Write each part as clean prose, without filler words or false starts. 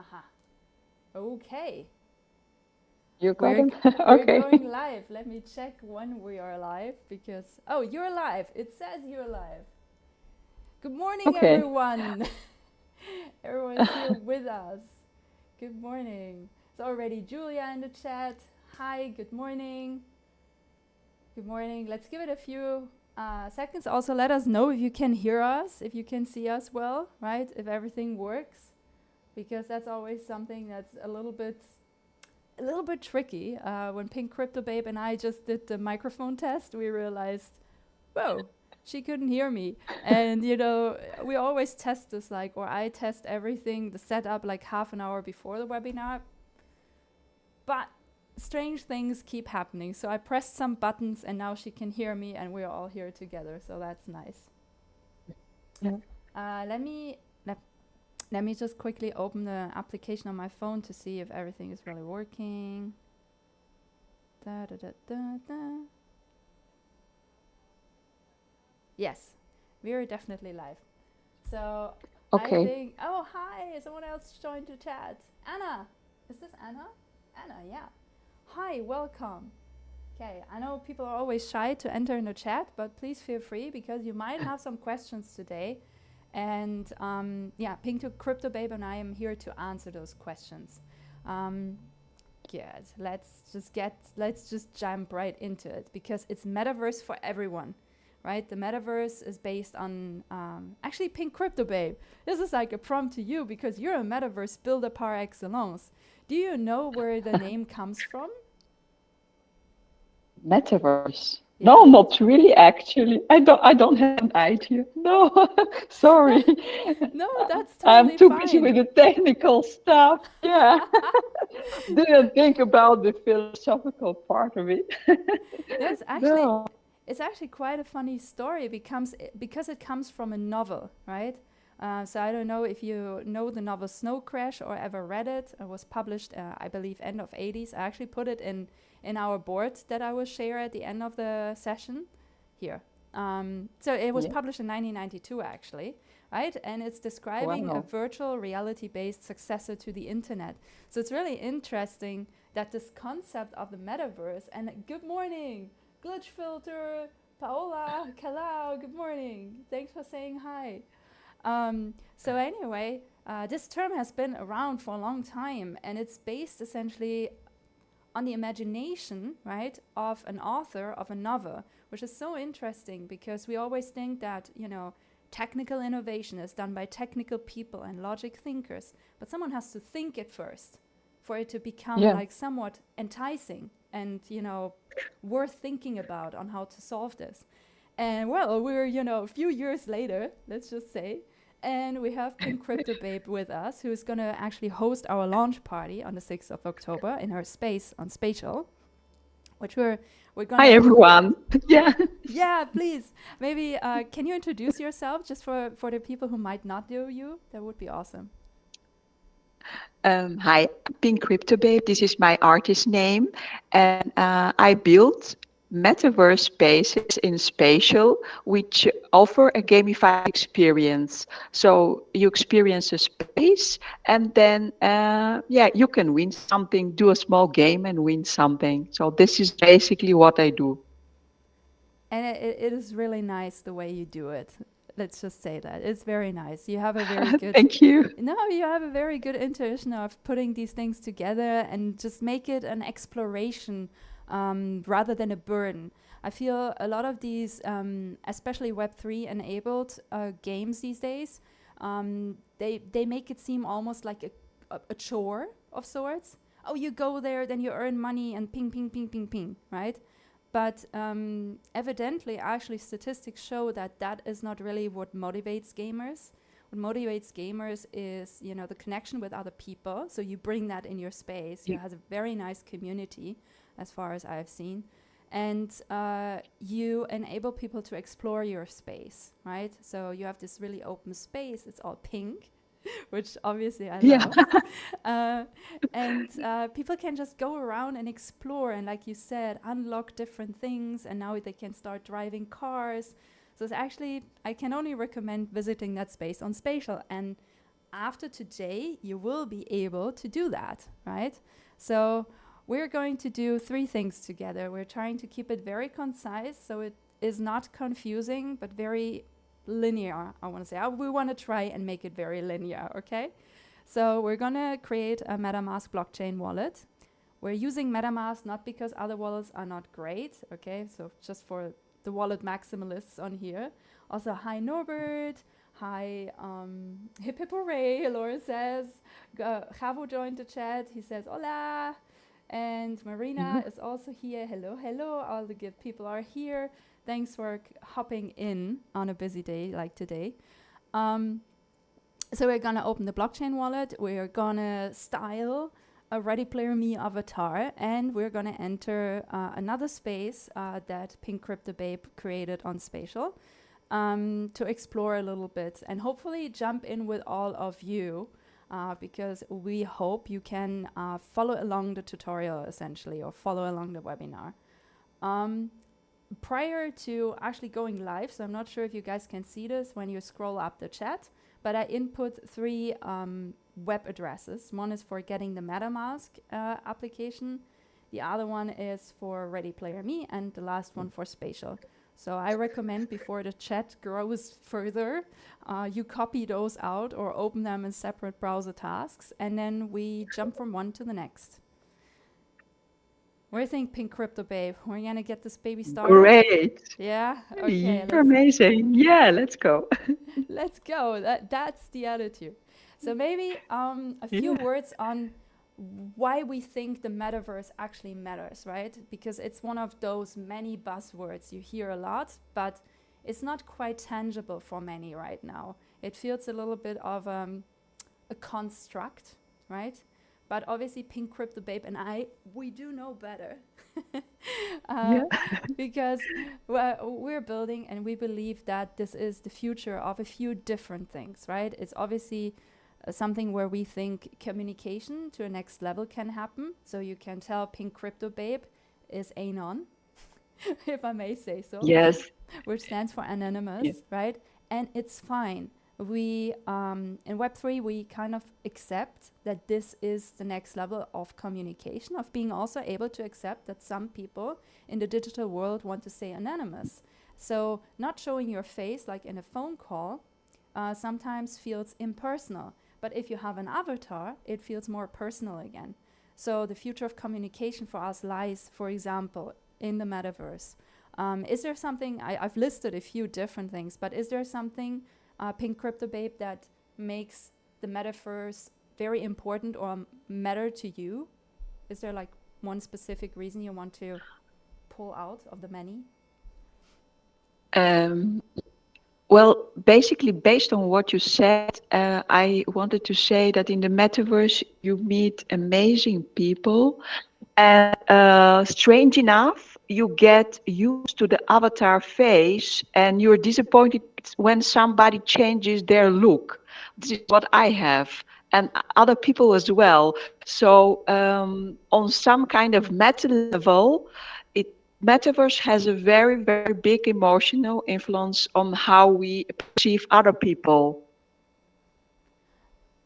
Aha. Okay. You got We're it? we're Okay. going live. Let me check when we are live because you're live. It says you're live. Good morning, Okay. everyone. Everyone's here with us. Good morning. It's already Julia in the chat. Hi, good morning. Good morning. Let's give it a few seconds. Also, let us know if you can hear us, if you can see us well, right? If everything works, because that's always something that's a little bit tricky. When Pink Crypto Babe and I just did the microphone test, we realized, whoa, she couldn't hear me. And we always test this or I test everything, the setup like half an hour before the webinar. But strange things keep happening. So I pressed some buttons and now she can hear me and we're all here together. So that's nice. Yeah. Let me let me just quickly open the application on my phone to see if everything is really working. Da, da, da, da, da. Yes, we're definitely live. So I Okay. think, oh, hi, someone else joined the chat. Anna, is this Anna? Anna, yeah. Hi, welcome. Okay, I know people are always shy to enter in the chat, but please feel free because you might have some questions today. And Pink to Crypto Babe and I am here to answer those questions. Good. Let's just jump right into it because it's Metaverse for everyone, right? The Metaverse is based on actually Pink Crypto Babe. This is like a prompt to you because you're a Metaverse builder par excellence. Do you know where the name comes from? Metaverse. No, Yeah. not really actually. I don't have an idea. No. Sorry. No, that's I'm totally too busy fine. with the technical stuff. Yeah. Didn't think about the philosophical part of it. Yes, actually, No. it's actually quite a funny story because it comes from a novel, right? So I don't know if you know the novel Snow Crash or ever read it. It was published, I believe, end of 80s. I actually put it in our board that I will share at the end of the session here. So it was Yeah. published in 1992, actually, right? And it's describing a Wow. virtual reality-based successor to the internet. So it's really interesting that this concept of the metaverse and good morning, glitch filter, Paola, Kalau, good morning. Thanks for saying hi. So anyway, this term has been around for a long time and it's based essentially on the imagination, right, of an author of a novel, which is so interesting because we always think that, technical innovation is done by technical people and logic thinkers, but someone has to think it first for it to become Yeah. like somewhat enticing and, worth thinking about on how to solve this. And well, we're, a few years later, let's just say, and we have Pink Crypto Babe with us, who's going to actually host our launch party on the 6th of October in her space on Spatial, which we're going Hi to. everyone. Yeah. Yeah, please. Maybe can you introduce yourself just for the people who might not know you? That would be awesome. Hi, I'm Pink Crypto Babe. This is my artist name, and I built metaverse spaces in Spatial, which offer a gamified experience. So you experience a space, and then you can win something. Do a small game and win something. So this is basically what I do. And it is really nice the way you do it. Let's just say that. It's very nice. You have a very good. Thank you. No, you have a very good intuition of putting these things together and just make it an exploration rather than a burden. I feel a lot of these, especially Web3 enabled games these days, they make it seem almost like a chore of sorts. Oh, you go there, then you earn money and ping, ping, ping, ping, ping, right? But evidently, actually, statistics show that that is not really what motivates gamers. What motivates gamers is, the connection with other people. So you bring that in your space. You have a very nice community, as far as I've seen. And you enable people to explore your space, right? So you have this really open space. It's all pink, which obviously I Yeah. love. And people can just go around and explore and, like you said, unlock different things. And now they can start driving cars. So it's actually, I can only recommend visiting that space on Spatial. And after today, you will be able to do that, right? So we're going to do 3 things together. We're trying to keep it very concise, so it is not confusing, but very linear, I want to say. We want to try and make it very linear, okay? So we're going to create a MetaMask blockchain wallet. We're using MetaMask not because other wallets are not great, okay? So just for the wallet maximalists on here. Also, hi Norbert, hi hip hip hooray, Laura says. Javo joined the chat, he says hola. And Marina is also here, hello, hello. All the good people are here. Thanks for hopping in on a busy day like today. So we're gonna open the blockchain wallet, we're gonna style a Ready Player Me avatar, and we're gonna enter another space that Pink Crypto Babe created on Spatial to explore a little bit and hopefully jump in with all of you because we hope you can follow along the tutorial essentially or follow along the webinar. Prior to actually going live, so I'm not sure if you guys can see this when you scroll up the chat, but I input 3 web addresses. One is for getting the MetaMask application, the other one is for Ready Player Me, and the last one for Spatial. So I recommend before the chat grows further, you copy those out or open them in separate browser tasks, and then we jump from one to the next. What do you think, Pink Crypto Babe? We're gonna get this baby started? Great. Yeah? Okay. You're amazing. Yeah, let's go. Let's go. That's the attitude. So maybe a few words on why we think the metaverse actually matters, right? Because it's one of those many buzzwords you hear a lot, but it's not quite tangible for many right now. It feels a little bit of a construct, right? But obviously Pink Crypto Babe and I, we do know better. Because we're building and we believe that this is the future of a few different things, right? It's obviously something where we think communication to a next level can happen. So you can tell Pink Crypto Babe is anon, if I may say so. Yes. Which stands for anonymous, right? And it's fine. We in Web3 we kind of accept that this is the next level of communication, of being also able to accept that some people in the digital world want to stay anonymous. So not showing your face like in a phone call sometimes feels impersonal, but if you have an avatar, it feels more personal again. So the future of communication for us lies, for example, in the metaverse. Is there something, I've listed a few different things, but is there something, Pink Crypto Babe, that makes the metaverse very important or matter to you? Is there like one specific reason you want to pull out of the many? Well, basically, based on what you said, I wanted to say that in the metaverse, you meet amazing people. And strange enough, you get used to the avatar face and you're disappointed when somebody changes their look. This is what I have, and other people as well. So on some kind of meta level, Metaverse has a very, very big emotional influence on how we perceive other people.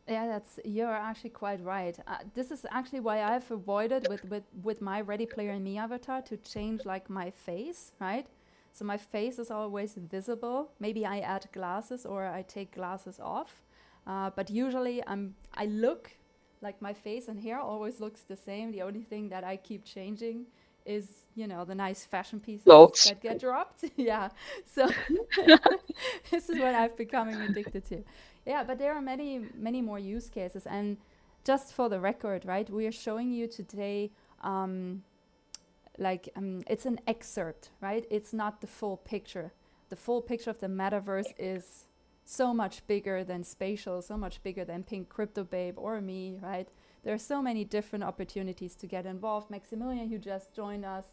Yeah, you're actually quite right. This is actually why I've avoided with my Ready Player Me avatar to change like my face, right? So my face is always visible. Maybe I add glasses or I take glasses off. But usually I look like my face and hair always looks the same. The only thing that I keep changing is, you know, the nice fashion pieces that get dropped. Yeah. So this is what I've becoming addicted to. Yeah, but there are many, many more use cases. And just for the record, right, we are showing you today, it's an excerpt, right? It's not the full picture. The full picture of the metaverse is so much bigger than Spatial, so much bigger than Pink Crypto Babe or me, right? There are so many different opportunities to get involved. Maximilian, who just joined us,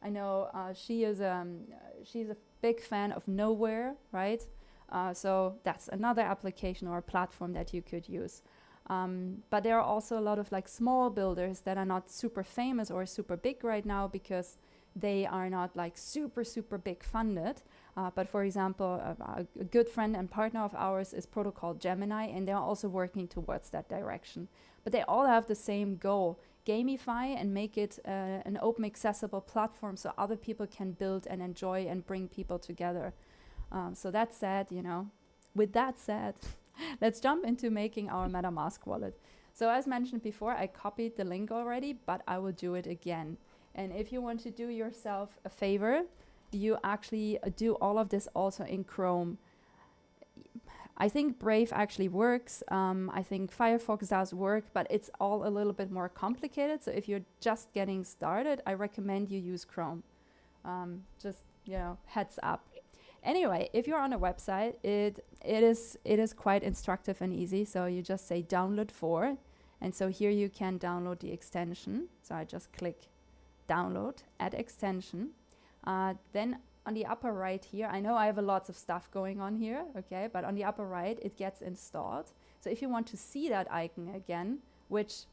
I know she's a big fan of Nowhere, right? So that's another application or platform that you could use. But there are also a lot of like small builders that are not super famous or super big right now because they are not like super big funded. But for example, a good friend and partner of ours is Protocol Gemini, and they're also working towards that direction. But they all have the same goal: gamify and make it an open, accessible platform so other people can build and enjoy and bring people together. So that said, with that said, let's jump into making our MetaMask wallet. So as mentioned before, I copied the link already, but I will do it again. And if you want to do yourself a favor, you actually do all of this also in Chrome. I think Brave actually works. I think Firefox does work, but it's all a little bit more complicated. So if you're just getting started, I recommend you use Chrome. Just, heads up. Anyway, if you're on a website, it is quite instructive and easy. So you just say download for, and so here you can download the extension. So I just click download, add extension. Then on the upper right here, I know I have a lots of stuff going on here, okay, but on the upper right, it gets installed. So if you want to see that icon again, which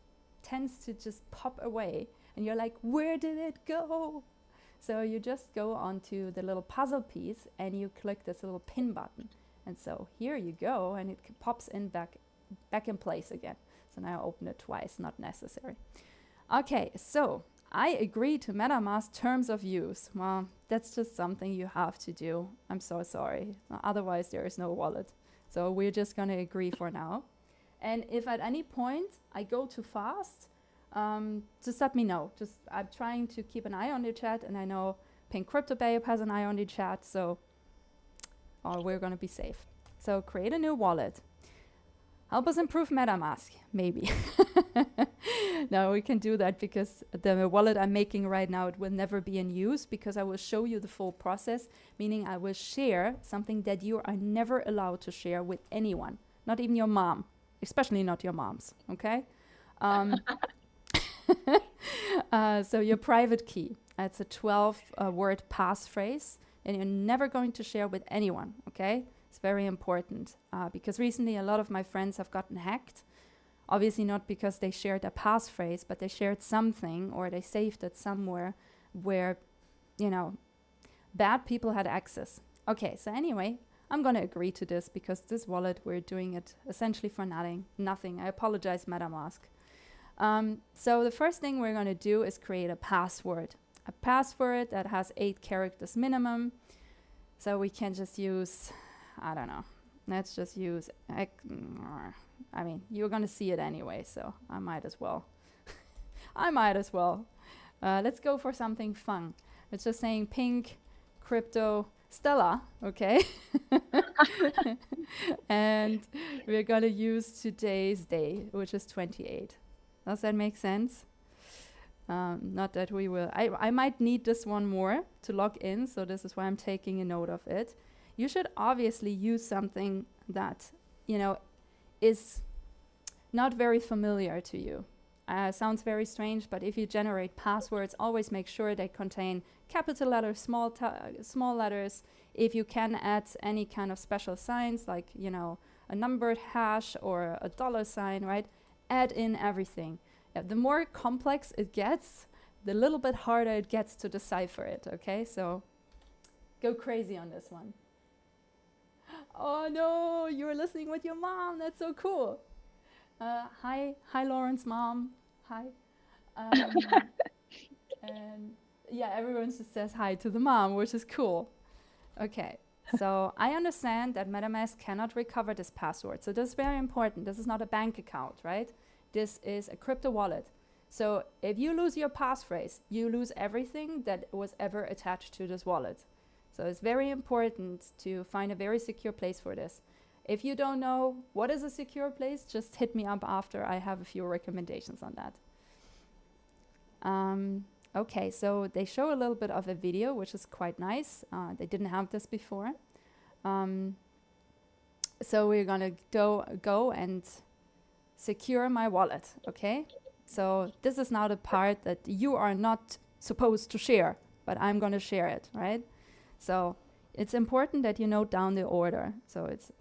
tends to just pop away, and you're like, where did it go? So you just go onto the little puzzle piece and you click this little pin button. And so here you go, and it pops in back in place again. So now I open it twice, not necessary. Okay, so I agree to MetaMask terms of use. Well, that's just something you have to do. I'm so sorry. Otherwise, there is no wallet. So we're just going to agree for now. And if at any point I go too fast, just let me know. I'm trying to keep an eye on the chat, and I know Pink Crypto Babe has an eye on the chat, so we're going to be safe. So create a new wallet. Help us improve MetaMask, maybe. No, we can do that because the wallet I'm making right now, it will never be in use, because I will show you the full process, meaning I will share something that you are never allowed to share with anyone, not even your mom, especially not your moms, okay? So your private key, it's a 12-word passphrase, and you're never going to share with anyone, okay? It's very important because recently a lot of my friends have gotten hacked. Obviously not because they shared a passphrase, but they shared something or they saved it somewhere where, bad people had access. Okay, so anyway, I'm going to agree to this because this wallet, we're doing it essentially for nothing. I apologize, MetaMask. So the first thing we're going to do is create a password that has 8 characters minimum. So we can just use, I don't know, let's just use, you're going to see it anyway, so I might as well. Let's go for something fun. It's just saying Pink Crypto Stella, okay? And we're going to use today's day, which is 28. Does that make sense? Not that we will. I might need this one more to log in, so this is why I'm taking a note of it. You should obviously use something that, is not very familiar to you. Sounds very strange, but if you generate passwords, always make sure they contain capital letters, small letters. If you can add any kind of special signs, like, a numbered hash or a $sign, right? Add in everything. The more complex it gets, the little bit harder it gets to decipher it, okay? So go crazy on this one. Oh no, you're listening with your mom. That's so cool. Hi, Lauren's mom. Hi. And yeah, everyone just says hi to the mom, which is cool. Okay, so I understand that MetaMask cannot recover this password. So this is very important. This is not a bank account, right? This is a crypto wallet. So if you lose your passphrase, you lose everything that was ever attached to this wallet. So it's very important to find a very secure place for this. If you don't know what is a secure place, just hit me up after. I have a few recommendations on that. Okay, so they show a little bit of a video, which is quite nice. They didn't have this before. So we're gonna go and secure my wallet, okay? So this is now the part that you are not supposed to share, but I'm gonna share it, right? So it's important that you note down the order. So it's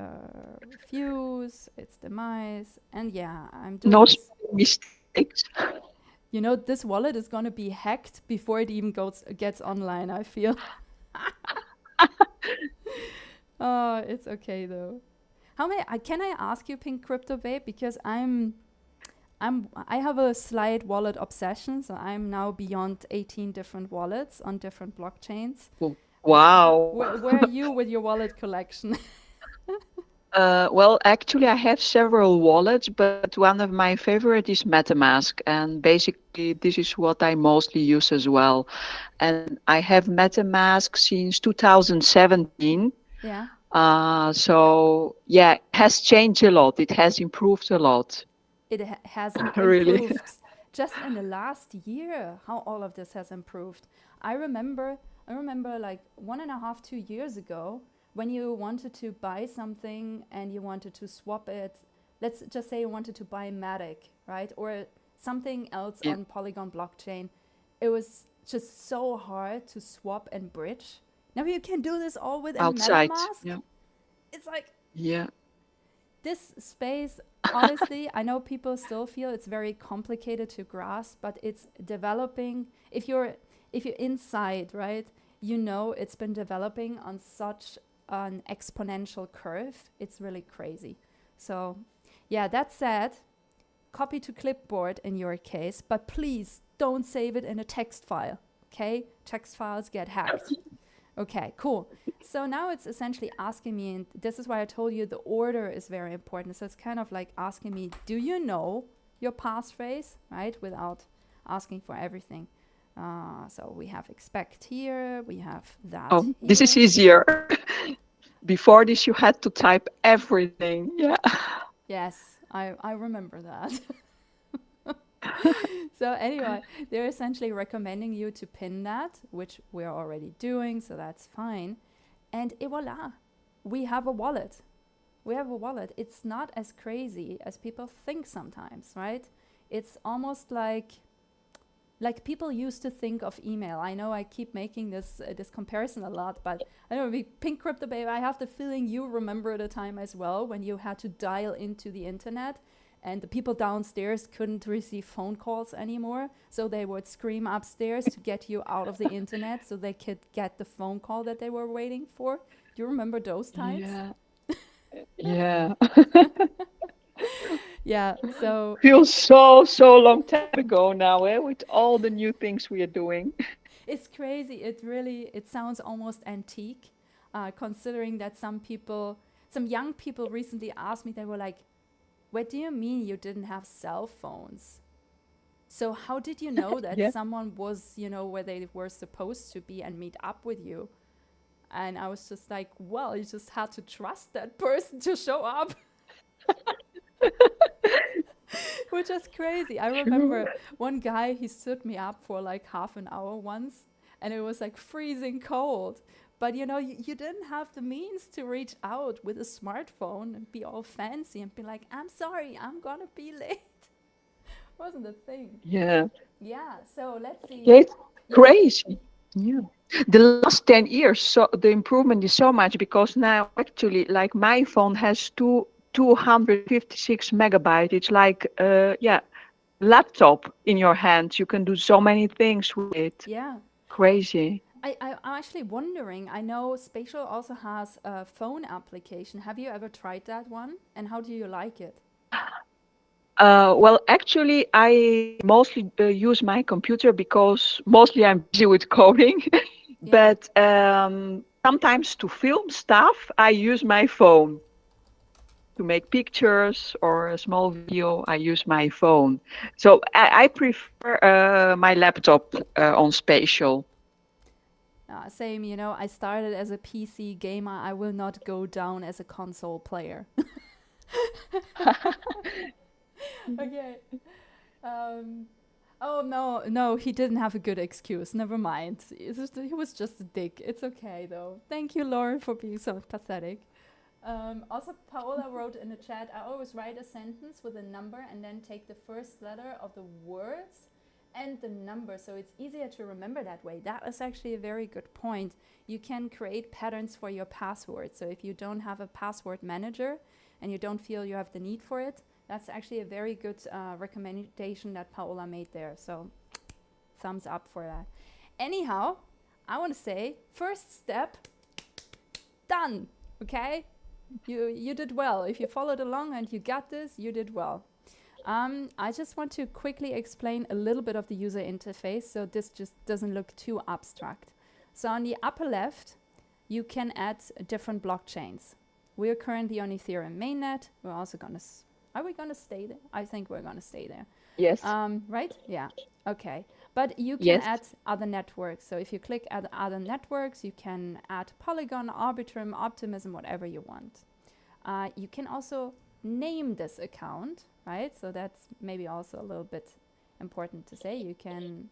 fuse, it's demise, and yeah, I'm doing No this. mistakes. You know, this wallet is going to be hacked before it even gets online, I feel. Oh, it's okay though. Can I ask you, Pink Crypto Babe, because I have a slight wallet obsession, so I'm now beyond 18 different wallets on different blockchains. Wow. Where are you with your wallet collection? Well, actually, I have several wallets, but one of my favorite is MetaMask, and basically, this is what I mostly use as well. And I have MetaMask since 2017. Yeah, So yeah, it has changed a lot. It has improved a lot, it has really. improved just in the last year. How all of this has improved. I remember, I remember like 1.5, 2 years ago, when you wanted to buy something and you wanted to swap it. Let's just say you wanted to buy Matic, right, or something else Yeah, on Polygon blockchain. It was just so hard to swap and bridge. Now you can do this all within outside. MetaMask. Yeah, It's like yeah. this space, honestly, I know people still feel it's very complicated to grasp, but it's developing. If you're inside, right, you know it's been developing on such an exponential curve. It's really crazy. So yeah, that said, copy to clipboard in your case, but please don't save it in a text file. Okay, text files get hacked. Okay, cool. So now it's essentially asking me, and this is why I told you the order is very important. So it's kind of like asking me, do you know your passphrase, right? Without asking for everything. So we have expect here, we have that Oh, this is here. easier. Before this, you had to type everything. Yeah. Yes, I remember that. So anyway, they're essentially recommending you to pin that, which we're already doing, so that's fine. And voila, we have a wallet. We have a wallet. It's not as crazy as people think sometimes, right? It's almost like people used to think of email. I know I keep making this comparison a lot, but I don't know, Pink Crypto Babe, I have the feeling you remember the time as well when you had to dial into the internet and the people downstairs couldn't receive phone calls anymore, so they would scream upstairs to get you out of the internet so they could get the phone call that they were waiting for. Do you remember those times? Yeah. Yeah. Yeah, so Feels so long time ago now, eh, with all the new things we are doing. it's crazy. It sounds almost antique, considering that some young people recently asked me, they were like, what do you mean you didn't have cell phones? So how did you know that Yeah. someone was, where they were supposed to be and meet up with you? And I was just like, well, you just had to trust that person to show up, which is crazy. I True. remember one guy, he stood me up for like half an hour once, and it was like freezing cold. But you didn't have the means to reach out with a smartphone and be all fancy and be like, I'm sorry, I'm gonna be late. Wasn't a thing. Yeah. Yeah, so let's see. Yeah, it's Yeah, crazy. Yeah. The last 10 years, so the improvement is so much because now actually like my phone has 256 megabytes. It's like yeah, laptop in your hand. You can do so many things with it. yeah. Crazy. I'm actually wondering. I know Spatial also has a phone application. Have you ever tried that one? And how do you like it? Well, actually, I mostly use my computer because mostly I'm busy with coding. Yeah. But sometimes to film stuff, I use my phone. To make pictures or a small video, I use my phone. So I prefer my laptop on Spatial. Same, I started as a PC gamer. I will not go down as a console player. Okay. Um, oh no, no, he didn't have a good excuse. Never mind. He was just a dick. It's okay though. Thank you, Lauren, for being so pathetic. Also, Paola wrote in the chat, I always write a sentence with a number and then take the first letter of the words and the number, so it's easier to remember that way. That is actually a very good point. You can create patterns for your password. So if you don't have a password manager and you don't feel you have the need for it, That's actually a very good recommendation that Paola made there. So thumbs up for that. Anyhow, I want to say first step done. Okay, you did well. If you followed along and you got this, you did well. I just want to quickly explain a little bit of the user interface so this just doesn't look too abstract. So on the upper left, you can add different blockchains. We're currently on Ethereum mainnet. We're also going to, are we going to stay there? I think we're going to stay there. Yes. Right? Yeah. Okay. But you can Yes. add other networks. So if you click add other networks, you can add Polygon, Arbitrum, Optimism, whatever you want. You can also name this account, right? So that's maybe also a little bit important to say. You can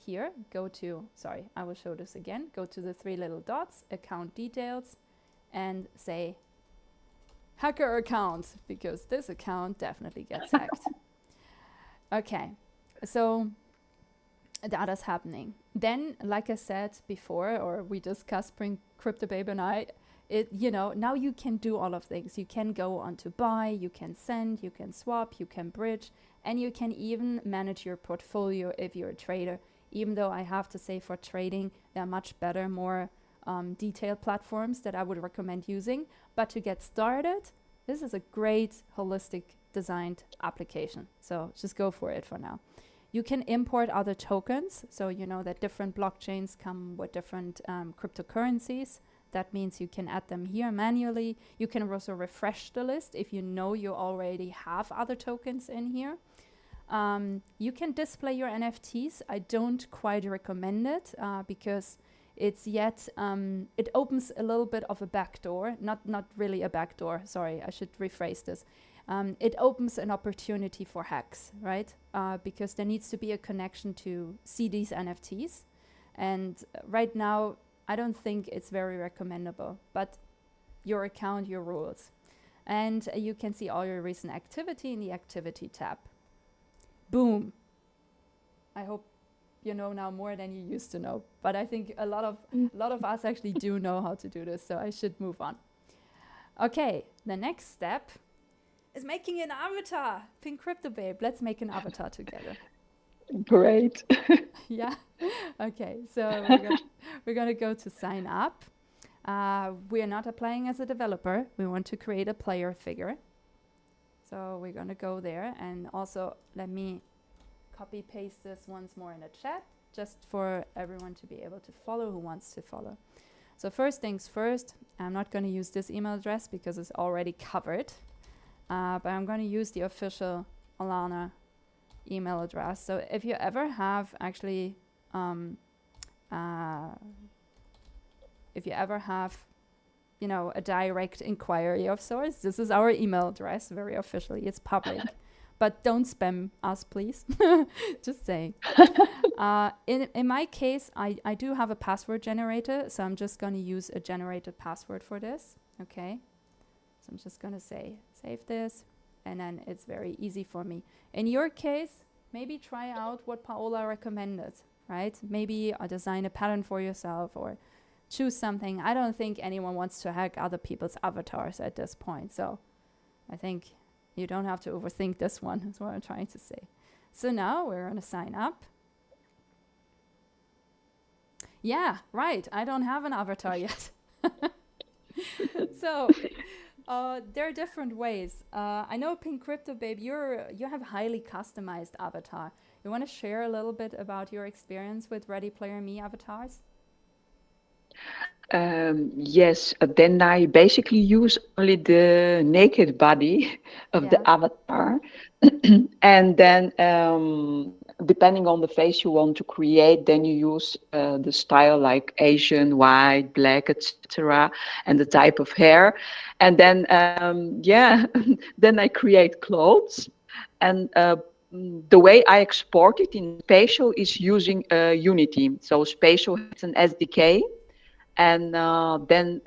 here go to, sorry, I will show this again. Go to the three little dots, account details, and say hacker account, because this account definitely gets hacked. Okay, so that is happening. Then, like I said before, or we discussed, CryptoBabe and I, now you can do all of things. You can go on to buy, you can send, you can swap, you can bridge, and you can even manage your portfolio if you're a trader. Even though I have to say for trading, there are much better, more detailed platforms that I would recommend using. But to get started, this is a great holistic designed application. So just go for it for now. You can import other tokens. So you know that different blockchains come with different cryptocurrencies. That means you can add them here manually. You can also refresh the list if you know you already have other tokens in here. You can display your NFTs. I don't quite recommend it because it's yet, it opens a little bit of a backdoor, not really a backdoor, sorry, I should rephrase this. It opens an opportunity for hacks, right? Because there needs to be a connection to see these NFTs. And right now, I don't think it's very recommendable, but your account, your rules. And you can see all your recent activity in the activity tab. Boom. I hope you know now more than you used to know, but I think a lot of us actually do know how to do this, so I should move on. Okay, the next step is making an avatar. Pink CryptoBabe, let's make an avatar together. Great. Yeah. Okay, so we're gonna go to sign up. We are not applying as a developer. We want to create a player figure. So we're gonna go there, and also let me copy paste this once more in the chat, just for everyone to be able to follow who wants to follow. So first things first, I'm not gonna use this email address because it's already covered, but I'm gonna use the official Alana email address. So if you ever have actually, if you ever have, a direct inquiry of sorts, this is our email address, very officially, it's public. But don't spam us, please. Just saying. In my case, I do have a password generator, so I'm just going to use a generated password for this. Okay. So I'm just going to say, save this, and then it's very easy for me. In your case, maybe try out what Paola recommended, right? Maybe design a pattern for yourself or choose something. I don't think anyone wants to hack other people's avatars at this point. So I think you don't have to overthink this one, is what I'm trying to say. So now we're going to sign up. Yeah, right. I don't have an avatar yet. So there are different ways. I know Pink CryptoBabe, you have highly customized avatar. You want to share a little bit about your experience with Ready Player Me avatars? Yes, then I basically use only the naked body of the avatar. And then depending on the face you want to create, then you use the style like Asian, white, black, etc., and the type of hair. And then, then I create clothes. And the way I export it in Spatial is using Unity. So Spatial has an SDK. And then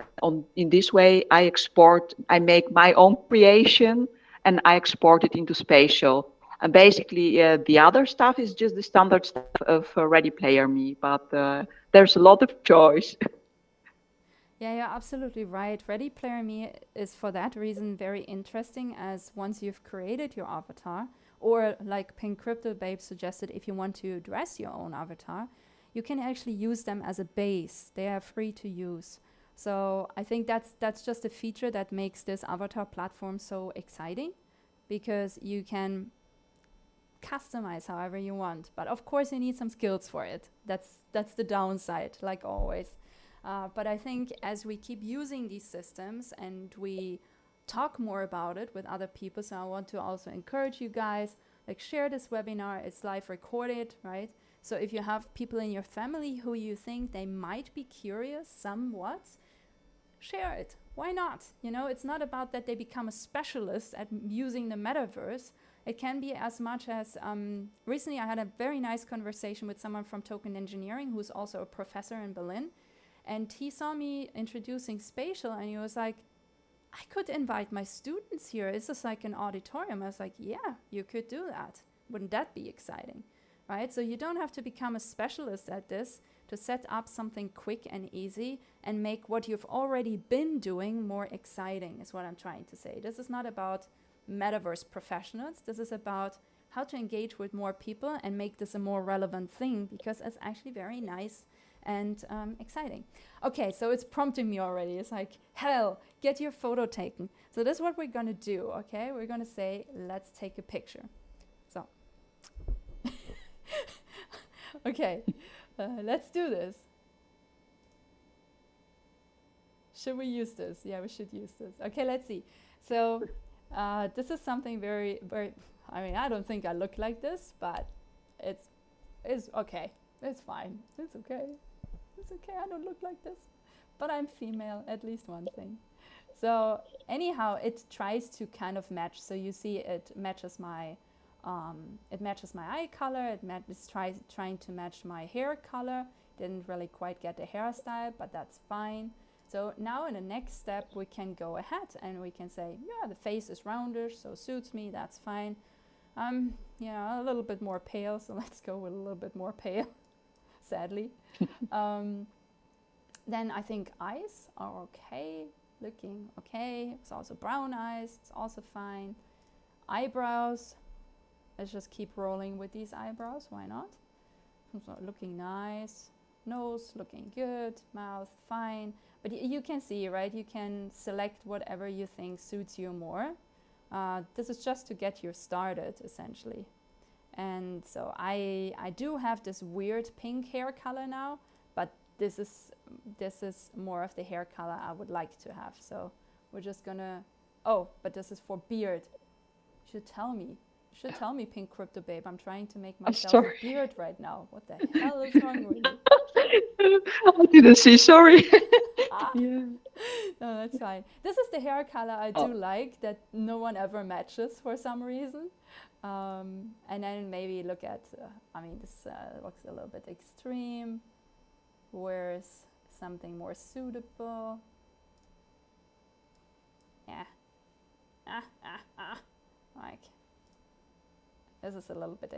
in this way, I make my own creation and I export it into Spatial. And basically, the other stuff is just the standard stuff of Ready Player Me, but there's a lot of choice. Yeah, you're absolutely right. Ready Player Me is for that reason very interesting, as once you've created your avatar, or like Pink Crypto Babe suggested, if you want to dress your own avatar, you can actually use them as a base. They are free to use. So I think that's just a feature that makes this avatar platform so exciting, because you can customize however you want. But of course, you need some skills for it. That's the downside, like always. But I think as we keep using these systems and we talk more about it with other people, so I want to also encourage you guys, like, share this webinar. It's live recorded, right? So if you have people in your family who you think they might be curious somewhat, share it. Why not? You know, it's not about that they become a specialist at using the metaverse. It can be as much as recently I had a very nice conversation with someone from Token Engineering, who's also a professor in Berlin. And he saw me introducing spatial, and he was like, I could invite my students here. Is this like an auditorium? I was like, yeah, you could do that. Wouldn't that be exciting? Right? So you don't have to become a specialist at this to set up something quick and easy and make what you've already been doing more exciting, is what I'm trying to say. This is not about metaverse professionals. This is about how to engage with more people and make this a more relevant thing, because it's actually very nice and exciting. Okay, so it's prompting me already. It's like, hell, get your photo taken. So this is what we're gonna do, okay? We're gonna say, let's take a picture. So, okay, let's do this. Should we use this? Yeah, we should use this. Okay, let's see. So this is something very, very, I mean, I don't think I look like this, but it's okay. It's fine. It's okay. It's okay. I don't look like this, but I'm female, at least one thing. So anyhow, it tries to kind of match. So you see, it matches my eye color. It's trying to match my hair color. Didn't really quite get the hairstyle, but that's fine. So now in the next step, we can go ahead and we can say, yeah, the face is roundish, so suits me. That's fine. Yeah, a little bit more pale. So let's go with a little bit more pale. Sadly. Then I think eyes are okay, looking okay. It's also brown eyes, it's also fine. Eyebrows, let's just keep rolling with these eyebrows, why not? So looking nice. Nose looking good, mouth fine. But you can see, right? You can select whatever you think suits you more. This is just to get you started, essentially. And so I do have this weird pink hair color now, but this is more of the hair color I would like to have. So we're just gonna, oh, but this is for beard. You should tell me. You should tell me, Pink Crypto Babe. I'm trying to make myself a beard right now. What the hell is wrong with you? I didn't see, sorry. Yeah. No, that's fine. This is the hair color I do like, that no one ever matches for some reason. And then maybe look at, I mean, this looks a little bit extreme. Where's something more suitable? Yeah. Like, this is a little bit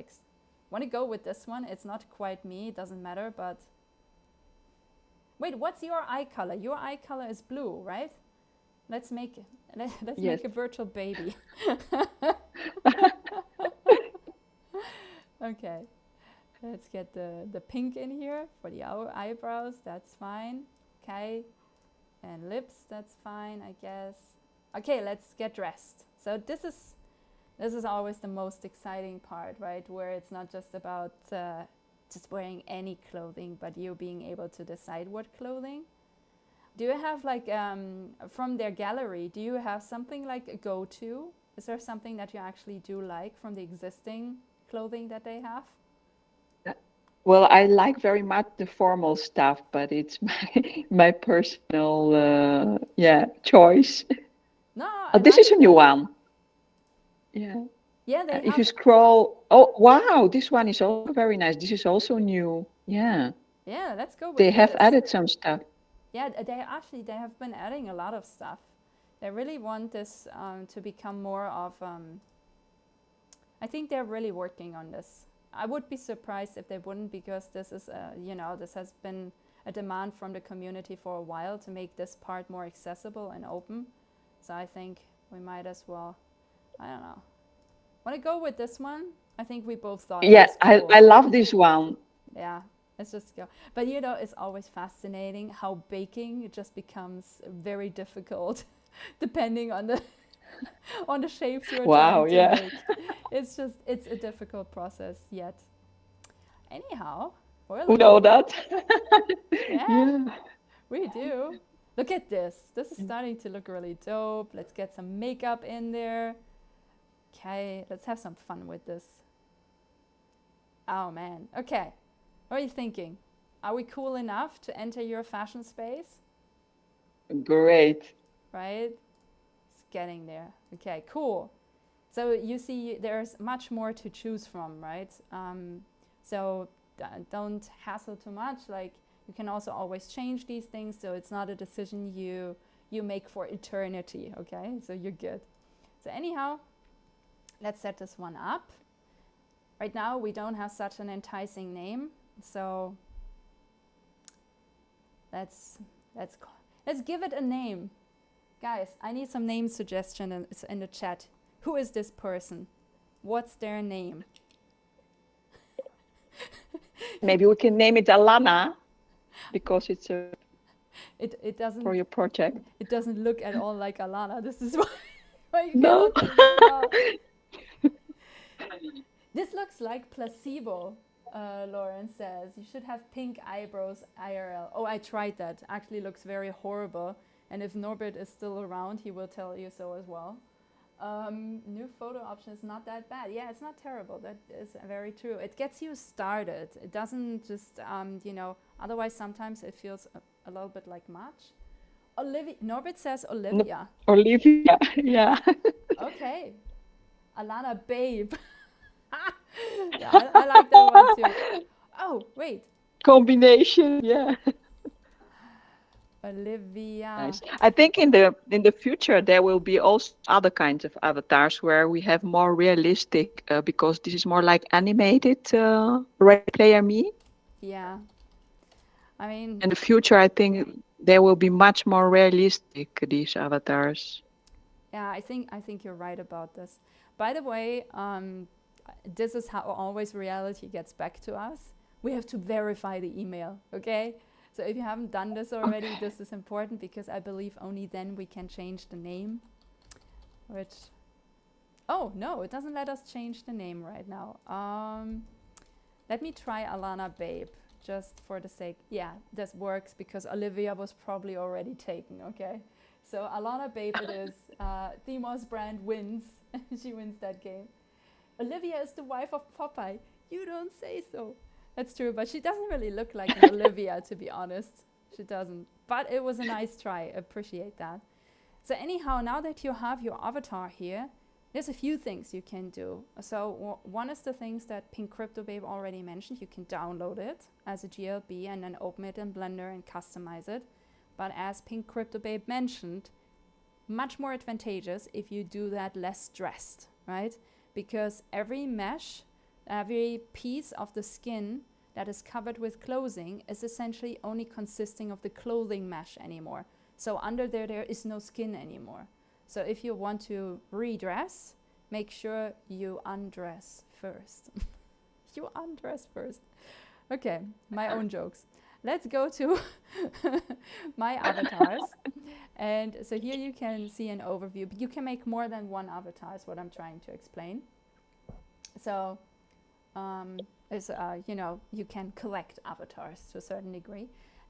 want to go with this one. It's not quite me, it doesn't matter, but wait, what's your eye color? Your eye color is blue, right? Let's make make a virtual baby. Okay, let's get the pink in here for the eyebrows. That's fine. Okay, and lips. That's fine, I guess. Okay, let's get dressed. So this is always the most exciting part, right? Where it's not just about just wearing any clothing, but you being able to decide what clothing. Do you have like, from their gallery, do you have something like a go-to? Is there something that you actually do like from the existing clothing that they have? Well, I like very much the formal stuff, but it's my personal choice. No, Oh, this is a new one. Yeah. Yeah, they if you scroll, oh wow, this one is also very nice. This is also new. Yeah. Yeah, let's go with They this. have added some stuff. Yeah, they have been adding a lot of stuff. They really want this to become more of. I think they're really working on this. I would be surprised if they wouldn't, because this is, this has been a demand from the community for a while to make this part more accessible and open. So I think we might as well, I don't know. Want to go with this one? I think we both thought it Yeah, was cool. I love this one. Yeah, let's just go. But you know, it's always fascinating how baking just becomes very difficult depending on the on the shapes you're Wow, trying to yeah. make. It's just, it's a difficult process yet. Anyhow, we're We know looking, that. yeah, Yeah. we do. Look at this. This is starting to look really dope. Let's get some makeup in there. Okay, let's have some fun with this. Oh man, okay. What are you thinking? Are we cool enough to enter your fashion space? Great. Right? It's getting there. Okay, cool. So you see, there's much more to choose from, right? So don't hassle too much. Like, you can also always change these things, so it's not a decision you make for eternity. Okay, so you're good. So anyhow, let's set this one up. Right now, we don't have such an enticing name, so let's give it a name. Guys, I need some name suggestion in the chat. Who is this person? What's their name? Maybe we can name it Alana because it's It doesn't for your project. it doesn't look at all like Alana. This is why you No. cannot think about. This looks like placebo, Lauren says. You should have pink eyebrows IRL. Oh, I tried that. Actually looks very horrible. And if Norbert is still around, he will tell you so as well. New photo option is not that bad. Yeah, it's not terrible. That is very true. It gets you started. It doesn't just, you know, otherwise sometimes it feels a little bit like much. Olivia, Norbert says Olivia. Olivia, yeah. Okay. Alana Babe. Yeah, I like that one too. Oh, wait. Combination, yeah. Olivia. Nice. I think in the future there will be also other kinds of avatars where we have more realistic because this is more like animated Ready Player Me. Yeah. I mean, In the future, I think there will be much more realistic these avatars. yeah, I think you're right about this. By the way, this is how always reality gets back to us. We have to verify the email, okay? So if you haven't done this already, Okay. this is important because I believe only then we can change the name. Which, oh no, it doesn't let us change the name right now. Let me try Alana Babe, just for the sake. Yeah, this works because Olivia was probably already taken, okay? So Alana Babe it is. Themos brand wins. She wins that game. Olivia is the wife of Popeye. You don't say so. That's true, but she doesn't really look like an Olivia, to be honest. She doesn't. But it was a nice try. Appreciate that. So anyhow, now that you have your avatar here, there's a few things you can do. So one is the things that Pink Crypto Babe already mentioned. You can download it as a GLB and then open it in Blender and customize it. But as Pink Crypto Babe mentioned, much more advantageous if you do that less stressed, right? Because every mesh, every piece of the skin that is covered with clothing is essentially only consisting of the clothing mesh anymore. So under there is no skin anymore. So if you want to redress, make sure you undress first. You undress first. Okay, my own jokes. Let's go to my avatars. And so here you can see an overview, but you can make more than one avatar is what I'm trying to explain. So you know, you can collect avatars to a certain degree,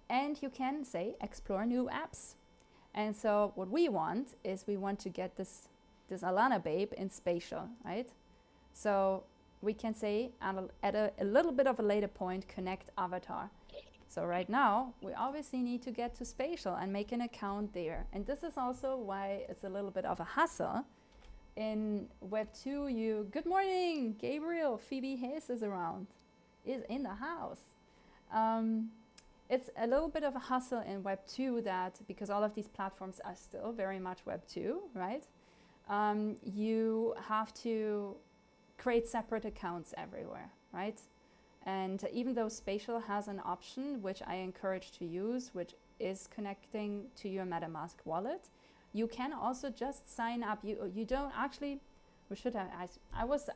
and you can say explore new apps. And so what we want is we want to get this Alana Babe in spatial, right? So we can say at a little bit of a later point, connect avatar. So right now, we obviously need to get to spatial and make an account there. And this is also why it's a little bit of a hassle. In Web 2, good morning, Gabriel, Phoebe Hayes is around, is in the house. It's a little bit of a hustle in Web 2 that, because all of these platforms are still very much Web 2, right? You have to create separate accounts everywhere, right? And even though Spatial has an option, which I encourage to use, which is connecting to your MetaMask wallet, you can also just sign up. You don't actually, or should I was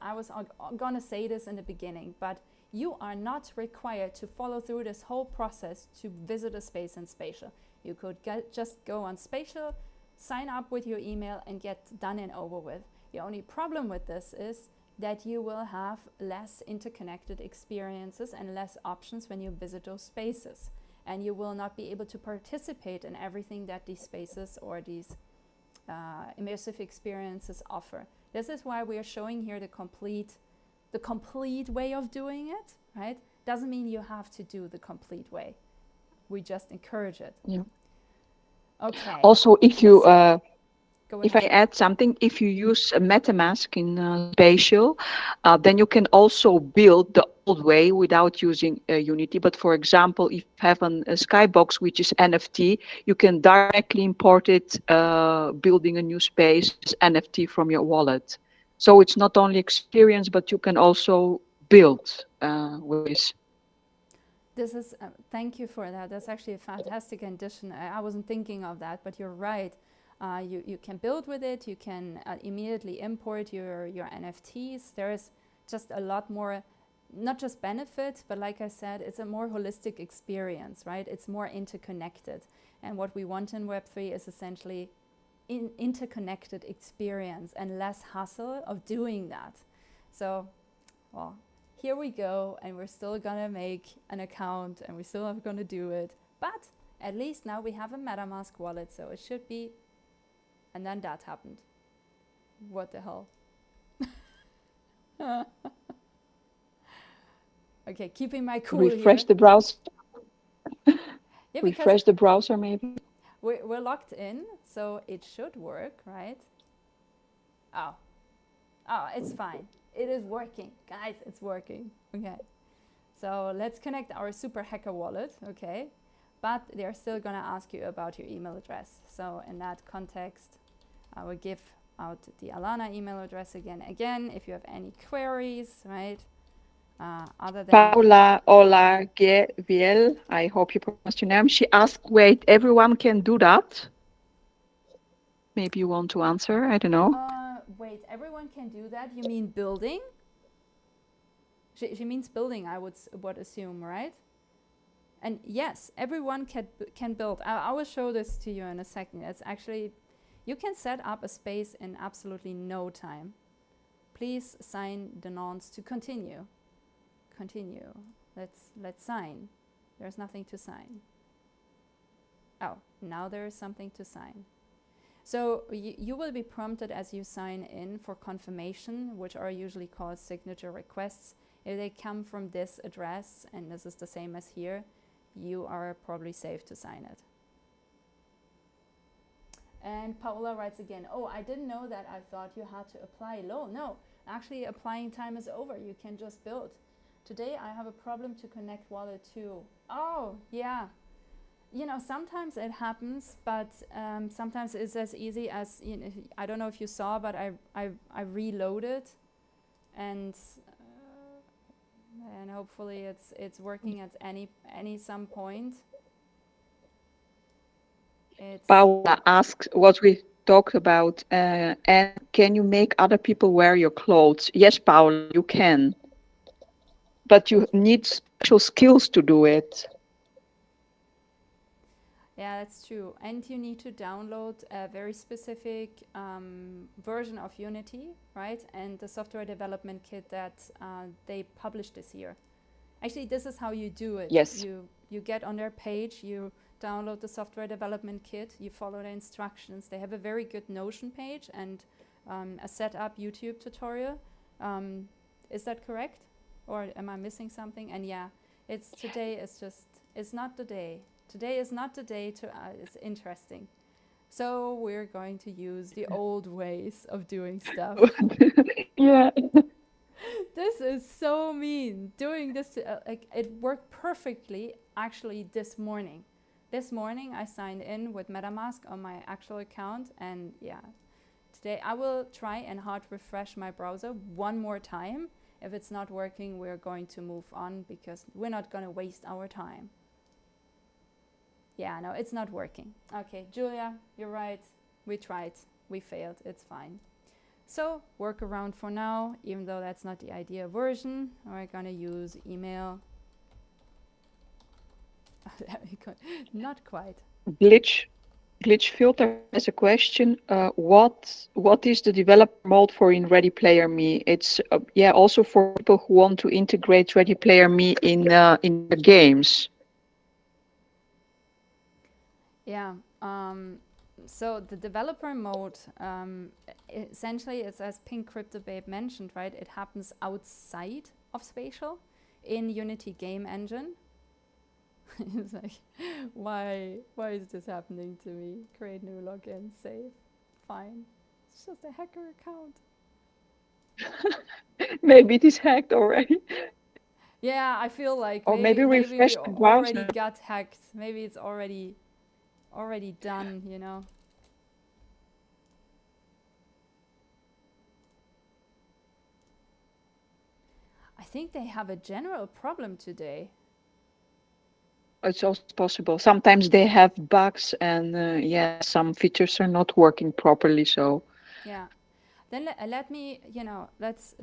gonna say this in the beginning, but you are not required to follow through this whole process to visit a space in Spatial. You could just go on Spatial, sign up with your email, and get done and over with. The only problem with this is that you will have less interconnected experiences and less options when you visit those spaces. And you will not be able to participate in everything that these spaces or these immersive experiences offer. This is why we are showing here the complete way of doing it, right? Doesn't mean you have to do the complete way. We just encourage it. Yeah. Okay. Also, if you Go if I ahead. add something, if you use a MetaMask in Spatial, then you can also build the old way without using Unity. But for example, if you have a skybox, which is NFT, you can directly import it, building a new space as NFT from your wallet. So it's not only experience, but you can also build with this. This is, thank you for that. That's actually a fantastic addition. I wasn't thinking of that, but you're right. You can build with it. You can immediately import your NFTs. There is just a lot more, not just benefit, but like I said, it's a more holistic experience, right? It's more interconnected. And what we want in Web3 is essentially interconnected experience and less hassle of doing that. So, well, here we go, and we're still gonna make an account and we still are gonna do it. But at least now we have a MetaMask wallet, so it should be. And then that happened. What the hell? Okay, keeping my cool Refresh here. the browser. Yeah, Refresh the browser, maybe. We're logged in, so it should work, right? Oh, it's fine. It is working, guys. It's working. Okay, so let's connect our super hacker wallet. Okay, but they're still gonna ask you about your email address. So in that context, I will give out the Alana email address again. If you have any queries, right? Other than Paula Olaguiel, I hope you pronounced your name. She asked, wait, everyone can do that? Maybe you want to answer, I don't know. Wait, everyone can do that? You mean building? She means building, I would assume, right? And yes, everyone can build. I will show this to you in a second. It's actually, you can set up a space in absolutely no time. Please sign the nonce to continue. Continue. Let's sign. There's nothing to sign. Oh, now there is something to sign. So you will be prompted as you sign in for confirmation, which are usually called signature requests. If they come from this address, and this is the same as here, you are probably safe to sign it. And Paola writes again, oh, I didn't know that. I thought you had to apply loan. No, actually applying time is over. You can just build. Today I have a problem to connect wallet too. Oh, yeah. You know, sometimes it happens, but sometimes it's as easy as, you know, I don't know if you saw, but I reloaded, and hopefully it's working at some point. Paula asks what we talked about, and can you make other people wear your clothes? Yes, Paula, you can, but you need special skills to do it. Yeah, that's true. And you need to download a very specific version of Unity, right? And the software development kit that they published this year. Actually, this is how you do it. Yes. You get on their page, you download the software development kit, you follow the instructions. They have a very good Notion page and a setup YouTube tutorial. Is that correct? Or am I missing something? And yeah, today is not the day. Today is not the day to, it's interesting. So we're going to use the old ways of doing stuff. Yeah. This is so mean. Doing this, it worked perfectly actually this morning. This morning I signed in with MetaMask on my actual account, and yeah, today I will try and hard refresh my browser one more time If it's not working, we're going to move on because we're not going to waste our time. Yeah, no, it's not working. Okay, Julia, you're right. We tried. We failed. It's fine. So workaround for now, even though that's not the ideal version, we're going to use email. Not quite. Glitch filter has a question. What is the developer mode for in Ready Player Me? It's yeah, also for people who want to integrate Ready Player Me in the games. Yeah. So the developer mode, essentially, it's as Pink Crypto Babe mentioned, right? It happens outside of spatial in Unity game engine. It's like, why is this happening to me? Create new login, save, fine. It's just a hacker account. Maybe it is hacked already. Yeah, I feel like Or maybe maybe refresh we the already browser. got hacked. Maybe it's already done, you know. I think they have a general problem today. It's also possible. Sometimes they have bugs and yeah, some features are not working properly. So Yeah. Then let me, let's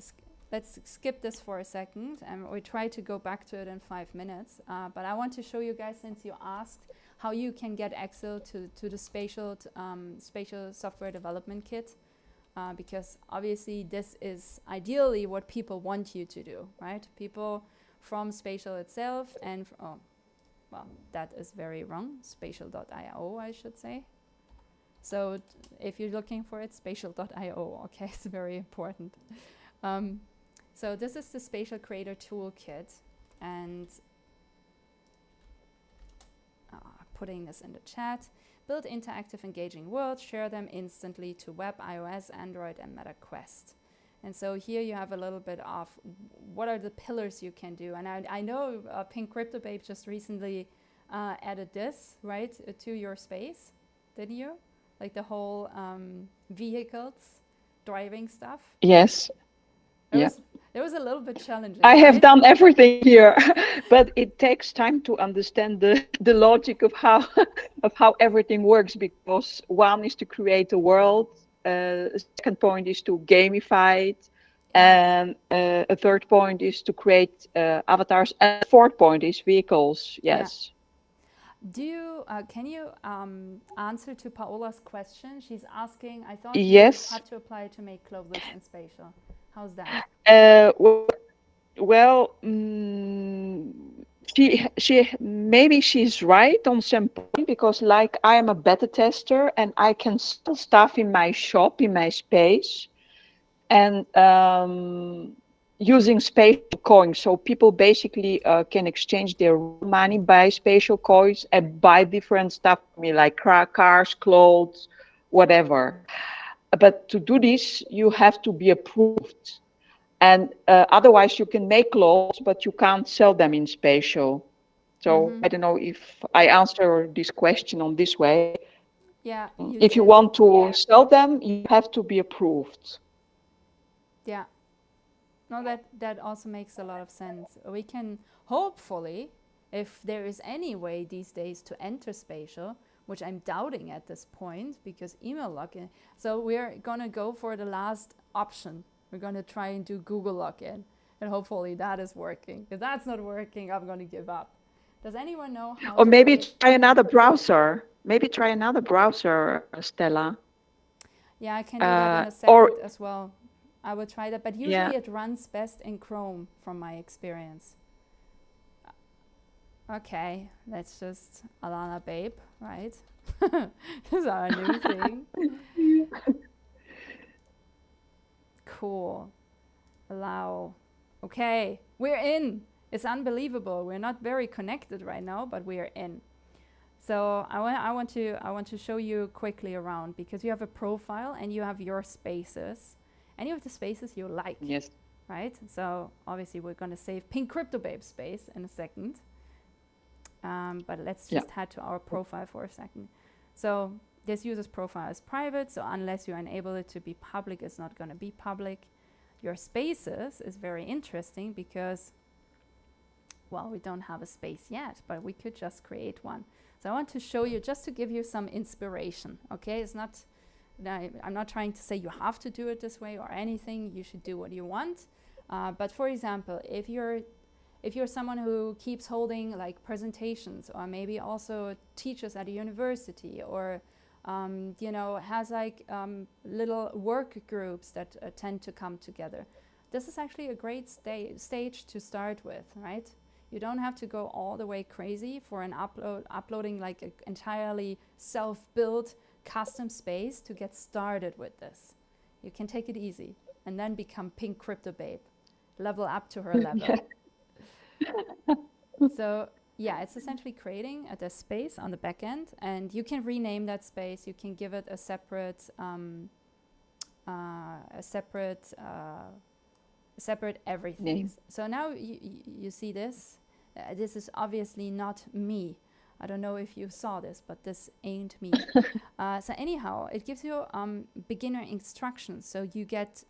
skip this for a second, and we try to go back to it in 5 minutes. But I want to show you guys, since you asked, how you can get access to the spatial software development kit, because obviously this is ideally what people want you to do, right? People from spatial itself and well, that is very wrong. Spatial.io, I should say. So if you're looking for it, spatial.io, okay, it's very important. So this is the Spatial Creator Toolkit, and putting this in the chat. Build interactive, engaging worlds, share them instantly to web, iOS, Android, and Meta Quest. And so here you have a little bit of what are the pillars you can do. And I know Pink Crypto Babe just recently added this, right, to your space, didn't you? Like the whole vehicles, driving stuff. yes, yeah. It was a little bit challenging. I have right? done everything here, but it takes time to understand the logic of how of how everything works, because one is to create a world, second point is to gamify it, and a third point is to create avatars, and the fourth point is vehicles. Yes. Can you answer to Paola's question? She's asking, I thought you Yes. have to apply to make clothes in spatial. How's that? Well, she maybe she's right on some point, because like I am a beta tester and I can sell stuff in my shop, in my space, and using spatial coins. So people basically can exchange their money, buy spatial coins, and buy different stuff for me, like cars, clothes, whatever. But to do this, you have to be approved. And otherwise you can make clothes, but you can't sell them in spatial. So I don't know if I answer this question on this way. Yeah, you If you did. want to sell them, you have to be approved. Yeah. No, that also makes a lot of sense. We can hopefully, if there is any way these days to enter spatial, which I'm doubting at this point because email login. So we're gonna go for the last option. We're gonna try and do Google login, and hopefully that is working. If that's not working, I'm gonna give up. Does anyone know how Or to maybe create? try another browser. Maybe try another browser, Stella. Yeah, I can do that in a Or second as well. I will try that, but yeah, usually it runs best in Chrome from my experience. Okay, that's just Alana Babe, right? This is our new thing. Cool. Allow. Okay, we're in. It's unbelievable. We're not very connected right now, but we are in. So I want to show you quickly around, because you have a profile and you have your spaces, and you have the spaces you like. yes. Right? So obviously we're going to save Pink Crypto Babe space in a second. But let's just head to our profile for a second. So this user's profile is private, so unless you enable it to be public, it's not going to be public. your spaces is very interesting because, well, we don't have a space yet, but we could just create one. So I want to show you, just to give you some inspiration, okay? It's not, I'm not trying to say you have to do it this way or anything. You should do what you want. But for example, if you're someone who keeps holding like presentations, or maybe also teaches at a university, or you know, has like little work groups that tend to come together, this is actually a great stage to start with, right? You don't have to go all the way crazy for an uploading like an entirely self-built custom space to get started with this. You can take it easy and then become Pink Crypto Babe, level up to her level. So yeah, it's essentially creating the space on the back end, and you can rename that space. You can give it a separate everything. Name. So now you see this. This is obviously not me. I don't know if you saw this, but this ain't me. So anyhow, it gives you beginner instructions. So you get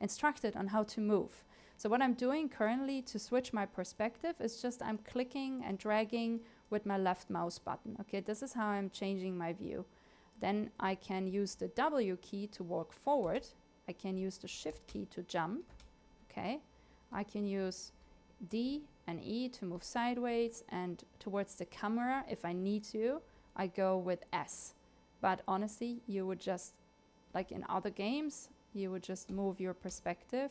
instructed on how to move. So what I'm doing currently to switch my perspective is just I'm clicking and dragging with my left mouse button. Okay, this is how I'm changing my view. Then I can use the W key to walk forward. I can use the Shift key to jump. Okay, I can use D and E to move sideways, and towards the camera, if I need to, I go with S. But honestly, you would just, like in other games, you would just move your perspective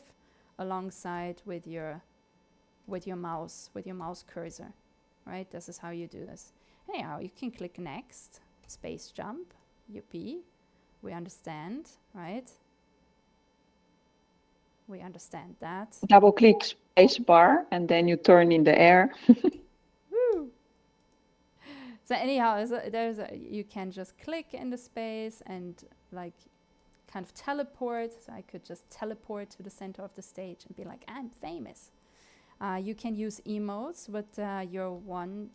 alongside with your mouse cursor, right? This is how you do this. Anyhow, you can click next, space jump, yippee. We understand, right? We understand that. Double click space bar and then you turn in the air. Woo! So anyhow, you can just click in the space and like kind of teleport. So I could just teleport to the center of the stage and be like, I'm famous. You can use emotes with your 1,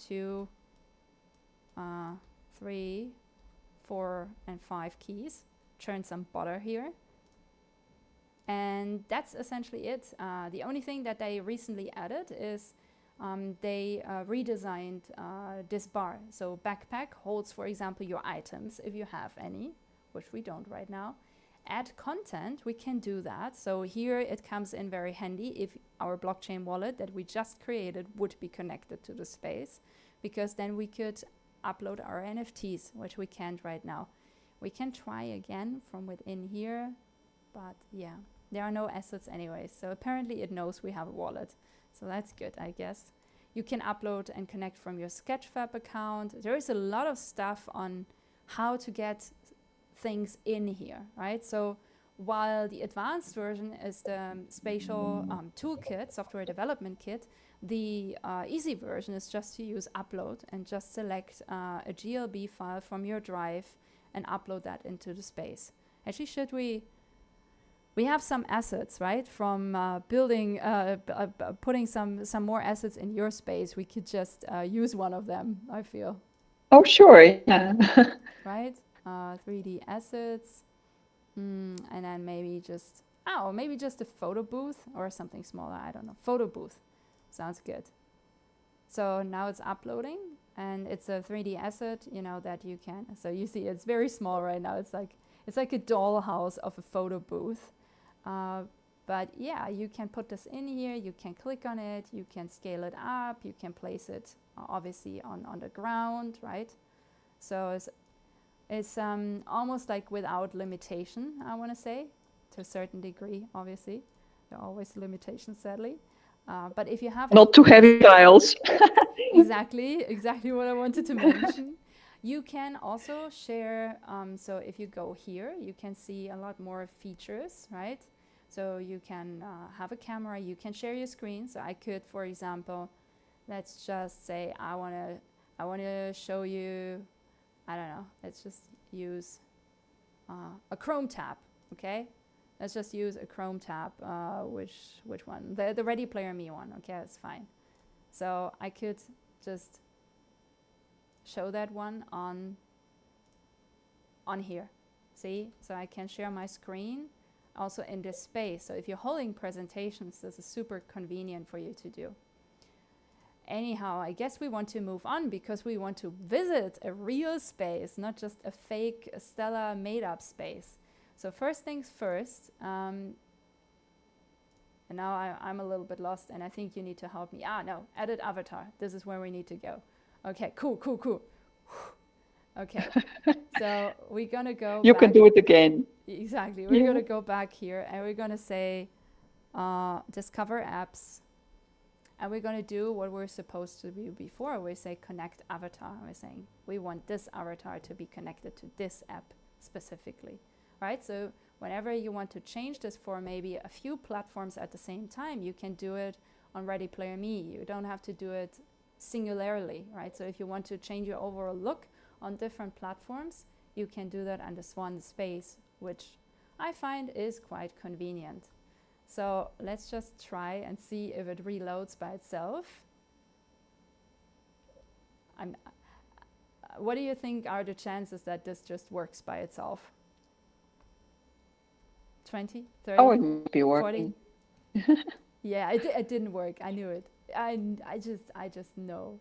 2, 3, 4, and 5 keys. Churn some butter here. And that's essentially it. The only thing that they recently added is they redesigned this bar. So backpack holds, for example, your items, if you have any, which we don't right now. Add content, we can do that. So here it comes in very handy if our blockchain wallet that we just created would be connected to the space, because then we could upload our NFTs, which we can't right now. We can try again from within here, but yeah. There are no assets anyway, so apparently it knows we have a wallet. So that's good, I guess. You can upload and connect from your Sketchfab account. There is a lot of stuff on how to get things in here, right? So while the advanced version is the spatial toolkit, software development kit, the easy version is just to use upload and just select a GLB file from your drive and upload that into the space. Actually, should we have some assets, right? From building, putting some more assets in your space. We could just use one of them, I feel. Oh, sure. Yeah. Right? 3D assets. And then maybe just a photo booth or something smaller. I don't know. Photo booth. Sounds good. So now it's uploading and it's a 3D asset, you know, that you can. So you see it's very small right now. It's like a dollhouse of a photo booth. But yeah, you can put this in here, you can click on it, you can scale it up, you can place it obviously on the ground, right? So it's almost like without limitation, I want to say, to a certain degree, obviously. There are always limitations, sadly. But if you have... Not too heavy tiles. Exactly what I wanted to mention. You can also share, so if you go here, you can see a lot more features, right? So you can have a camera, you can share your screen. So I could, for example, let's just say I want to show you, I don't know, let's just use a Chrome tab, okay? Let's just use a Chrome tab, which one? The Ready Player Me one, okay, that's fine. So I could just show that one on here, see? So I can share my screen. also in this space. So if you're holding presentations, this is super convenient for you to do. Anyhow, I guess we want to move on because we want to visit a real space, not just a fake Stella made-up space. So first things first, and now I'm a little bit lost, and I think you need to help me. No, edit avatar. This is where we need to go. Okay, cool. Okay, so we're gonna go You back. can do it again. Exactly, we're gonna go back here, and we're gonna say, discover apps. And we're going to do what we're supposed to do before. We say connect avatar. We're saying we want this avatar to be connected to this app specifically, right? So whenever you want to change this for maybe a few platforms at the same time, you can do it on Ready Player Me. You don't have to do it singularly, right? So if you want to change your overall look on different platforms, you can do that in this one space, which I find is quite convenient. So let's just try and see if it reloads by itself. What do you think are the chances that this just works by itself? 20, 30, Oh, it might be working. 40? Yeah, it didn't work. I knew it. I just know.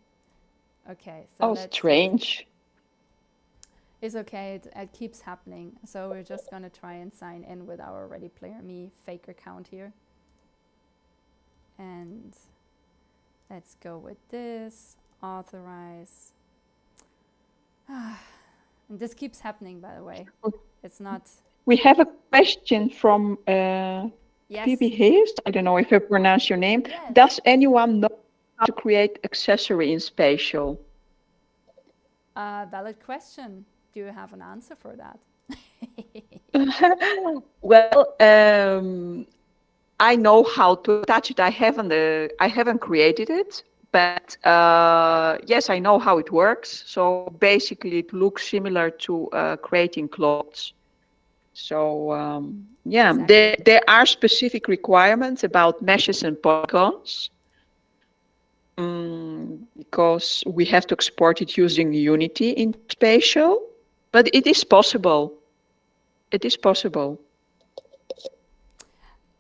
Okay. So strange. It's okay, it keeps happening. So we're just gonna try and sign in with our Ready Player Me fake account here. And let's go with this, authorize. And this keeps happening, by the way. It's not... We have a question from yes. Phoebe Heest. I don't know if I pronounce your name. Yes. Does anyone know how to create accessory in Spatial? Valid question. Do you have an answer for that? Well, I know how to attach it. I haven't created it, but yes, I know how it works. So basically, it looks similar to creating clothes. So yeah, exactly. there are specific requirements about meshes and polygons. Because we have to export it using Unity in Spatial. But it is possible. It is possible.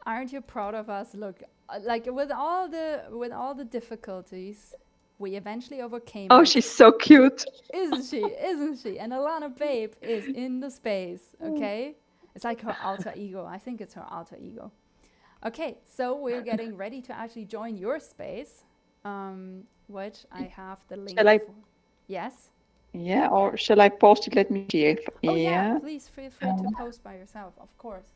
Aren't you proud of us? Look, like with all the difficulties, we eventually overcame. Oh, she's so cute. Isn't she? Isn't she? And Alana Babe is in the space. Okay, it's like her alter ego. I think it's her alter ego. Okay, so we're getting ready to actually join your space, which I have the link for. Yes. Yeah, or shall I post it? Let me see if... Oh yeah, please feel free to post by yourself, of course.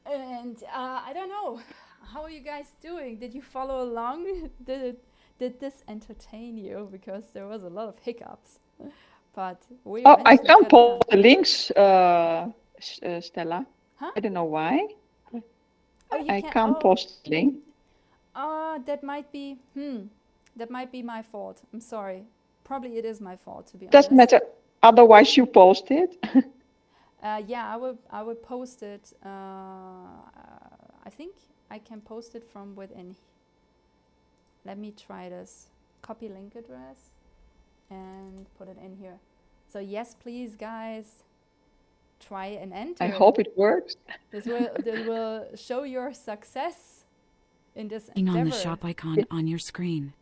And I don't know, how are you guys doing? Did you follow along? Did this entertain you? Because there was a lot of hiccups. But we... Oh, I can't post the links, Stella. Huh? I don't know why. Oh, I can't post the link. That might be my fault. I'm sorry. Probably it is my fault, to be honest. Doesn't matter. Otherwise, you post it. Yeah, I will post it. I think I can post it from within. Let me try this. Copy link address and put it in here. So yes, please, guys, try and enter. I hope it works. This will show your success in this endeavor. On the shop icon on your screen.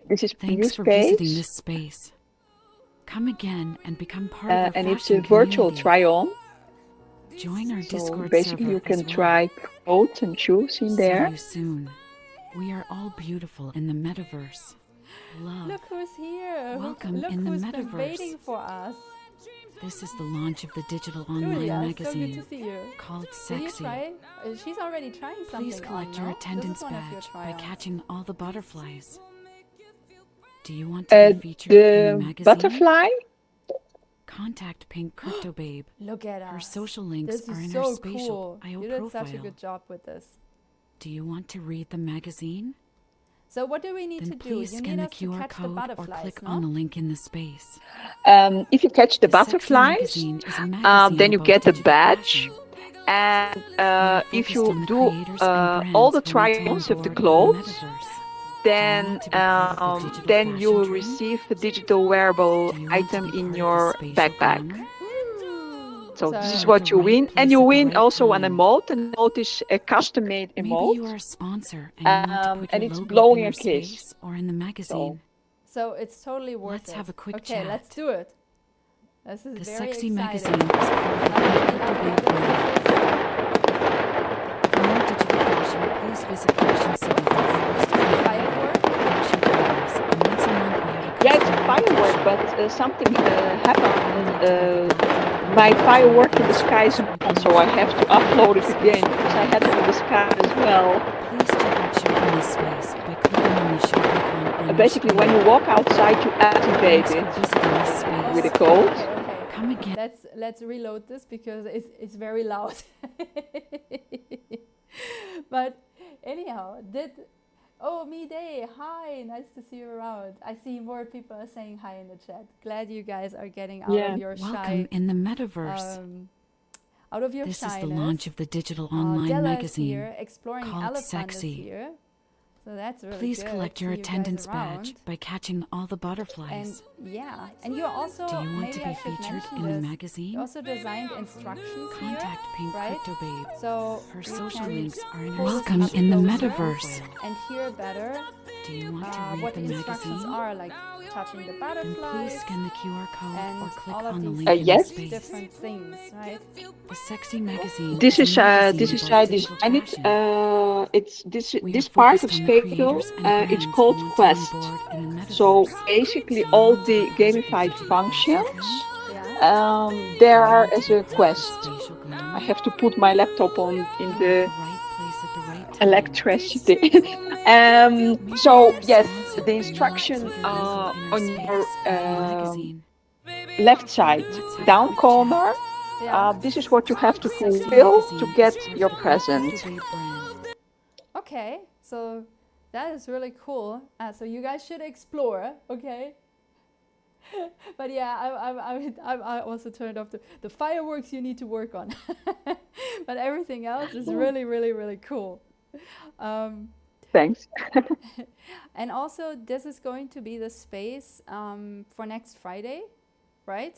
This is Thanks for visiting this space. Come again and become part of the and it's a virtual try-on. Join our Discord basically server you can as well. try clothes and shoes in there. See you soon. We are all beautiful in the Metaverse. Love. Look who's here. Welcome Look in the who's Metaverse. been waiting for us. This is the launch of the digital online Julia, magazine so good to see you. called Did Sexy. you try? She's already trying something. Please collect your attendance badge by catching all the butterflies. Do you want to be featured in the magazine? Butterfly? Contact Pink Crypto Babe. Look at Her us. social links This are is in so her spatial cool. IO You did profile. such a good job with this. Do you want to read the magazine? So what do we need Then to do? please You scan need the us to QR catch the code or butterflies, click no? on the link in the space. If you catch the The Sexy butterflies, magazine is a magazine then you about get a digital badge. fashion. And We are if focused you on the do creators and all the brands we want to try-ons of the onboard clothes, with the Metaverse. then want to be part of the digital then you fashion will trend? receive a digital wearable Do you want to item be in part of your the spatial backpack. glamour? So this is So what you right win. And place you at the win right also an time. emote. An emote is a custom-made Maybe emote. you are a sponsor and you want to put And your it's logo blowing in a our kiss. space or in the magazine. so it's totally worth Let's it. have a quick Okay, let's chat. do it. This is The very sexy exciting. magazine is part of the Pink Crypto Babe brand. For more digital fashion, please visit Fashion City for hours to Firework? fashion photos. And once a month we have a Yeah, it's custom a lighting firework, show. but something happened. Like My firework in the sky is gone, so I have to upload it again because I had it in the sky as well. Please check out Shop in this space by clicking on the shop icon on your Basically, when screen. you walk outside, you activate Thanks for it visiting this space. with a code. Okay. Come again. Let's reload this because it's very loud. But anyhow, me day, hi, nice to see you around. I see more people are saying hi in the chat. Glad you guys are getting out of your Welcome in the Metaverse. out of your This shyness. is the launch of the digital online Della is magazine here, exploring called elephant Sexy. is here. So that's really Please good. collect your See you guys attendance around. badge by catching all the And butterflies. yeah, and you also Do you want maybe to be I should featured mention in the this. magazine? You also designed instructions Contact Pink here, right? Crypto Babe. So Her you social can links are in pull her this Welcome up in the closer Metaverse. and hear better Do you want to read what the the instructions magazine? are, like touching the Then butterflies please scan the QR code and or click all of on the these link in the Yes. space. different things, right? The Sexy Magazine This is is a magazine this is about I digital designed it. fashion. It's We this have part focused of on the Spatial. creators and brands It's who called want to Quest. onboard in the Metaverse. So basically, Do you all want to the be part of the gamified digital functions fashion trend? Yeah. there Do you are want to as be a part of the quest. spatial glamour? I have to put my laptop on in You're at the the right place at the right time. electricity. Maybe So you're a yes, sponsor the and you want to instruction put your logo in our on your space or in the magazine. left side, Let's have a down quick corner. Yeah. This is what you have to The Sexy fulfill Magazine to is get part of your the Pink present. Crypto Babe brand. Okay. So that is really cool. So you guys should explore. Okay. But yeah, I also turned off the fireworks you need to work on. But everything else is really, really, really cool. Thanks. And also, this is going to be the space for next Friday, right?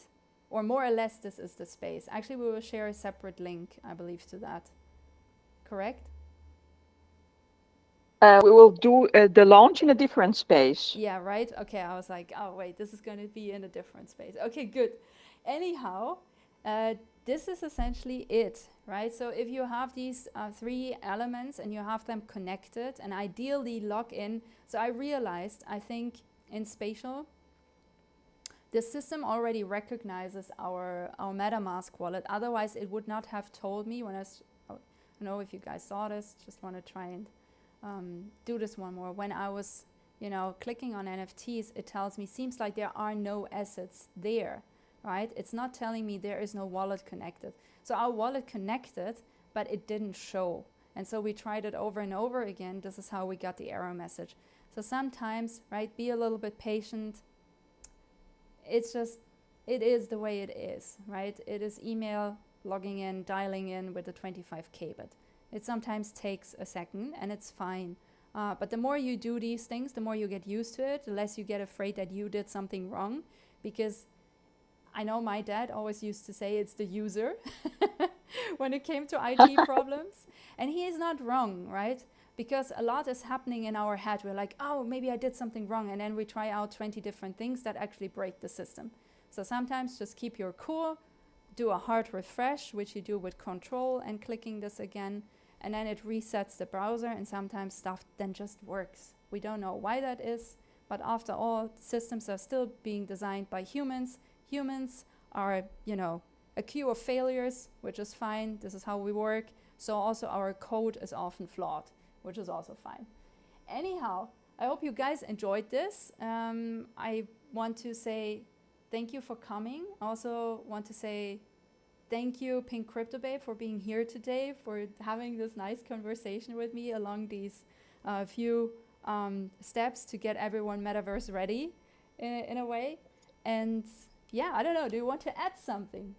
Or more or less, this is the space. Actually, we will share a separate link, I believe, to that. Correct? We will do the launch in a different space. Yeah, right? Okay, I was like, oh, wait, this is going to be in a different space. Okay, good. Anyhow, this is essentially it, right? So if you have these three elements and you have them connected and ideally log in. So I realized, I think in spatial, the system already recognizes our MetaMask wallet. Otherwise, it would not have told me when I don't know if you guys saw this, just want to try and do this one more. When I was, clicking on NFTs, it tells me, seems like there are no assets there, right? It's not telling me there is no wallet connected. So our wallet connected, but it didn't show. And so we tried it over and over again. This is how we got the error message. So sometimes, right, be a little bit patient. It's just, it is the way it is, right? It is email, logging in, dialing in with the 25K bit. It sometimes takes a second and it's fine. But the more you do these things, the more you get used to it, the less you get afraid that you did something wrong. Because I know my dad always used to say it's the user when it came to IT problems. And he is not wrong, right? Because a lot is happening in our head. We're like, oh, maybe I did something wrong. And then we try out 20 different things that actually break the system. So sometimes just keep your cool, do a hard refresh, which you do with control and clicking this again. And then it resets the browser, and sometimes stuff then just works. We don't know why that is, but after all, systems are still being designed by humans. Humans are, a queue of failures, which is fine. This is how we work. So also our code is often flawed, which is also fine. Anyhow, I hope you guys enjoyed this. I want to say thank you for coming. I also want to say thank you, Pink Crypto Babe, for being here today, for having this nice conversation with me along these few steps to get everyone Metaverse ready in a way. And yeah, I don't know, do you want to add something?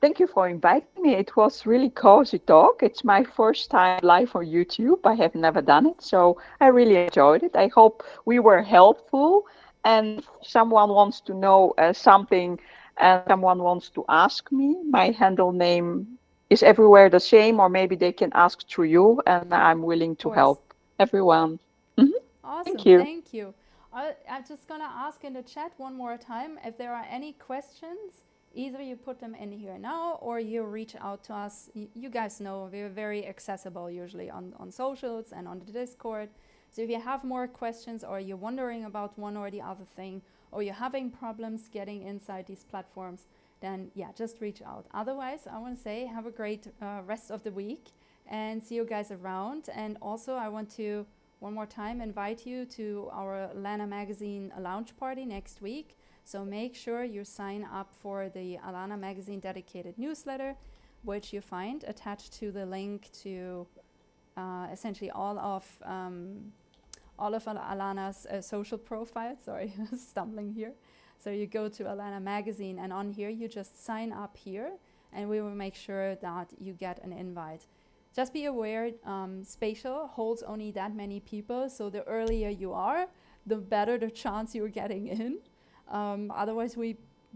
Thank you for inviting me. It was really cozy talk. It's my first time live on YouTube. I have never done it, so I really enjoyed it. I hope we were helpful. And if someone wants to know something and someone wants to ask me, my handle name is everywhere the same, or maybe they can ask through you, and I'm willing Of to course. help everyone. Mhm. Thank Awesome. you. Thank you. I'm just going to ask in the chat one more time if there are any questions. Either you put them in here now or you reach out to us. You guys know we're very accessible usually on socials and on the Discord. So if you have more questions or you're wondering about one or the other thing or you're having problems getting inside these platforms, then yeah, just reach out. Otherwise, I want to say have a great rest of the week and see you guys around. And also I want to one more time invite you to our Alana Magazine launch party next week. So make sure you sign up for the Alana Magazine dedicated newsletter, which you find attached to the link to essentially all of Alana's social profiles. Sorry, stumbling here. So you go to Alana Magazine, and on here you just sign up here, and we will make sure that you get an invite. Just be aware, Spatial holds only that many people, so the earlier you are, the better the chance you're getting in. Otherwise,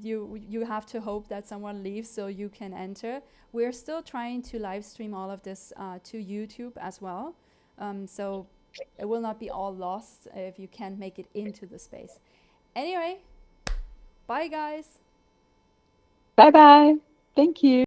you have to hope that someone leaves so you can enter. We're still trying to live stream all of this to YouTube as well, so it will not be all lost if you can't make it into the space. Anyway, bye guys. Bye bye. Thank you.